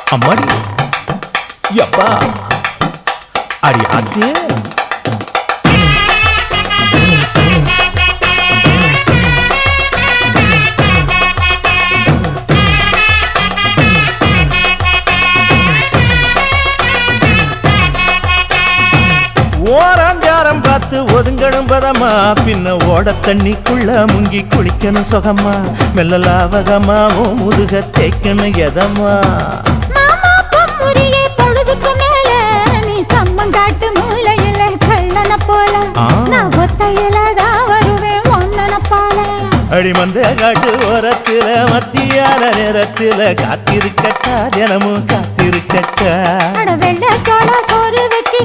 அம்மாடி எப்பா அடி ஆத்தே ஓராஞ்சாரம் பார்த்து ஒதுங்கணும் பதமா பின்ன ஓட தண்ணிக்குள்ள முங்கி குளிக்கணும் சுகமா மெல்ல லாவகமாவும் முதுக தேய்க்கணும் எதமா பொழுதுக்கு மேல நீ கம்மங்காட்டு மூலையில கள்ளன போல நான் ஒத்தையிலதான் வருவேன் ஒன்னன போல அடிமந்த காட்டு ஓரத்துல மத்தியான நேரத்துல காத்திருக்கட்டா தினமும் காத்திருக்கட்டா வெள்ளை சோள சோறு வச்சு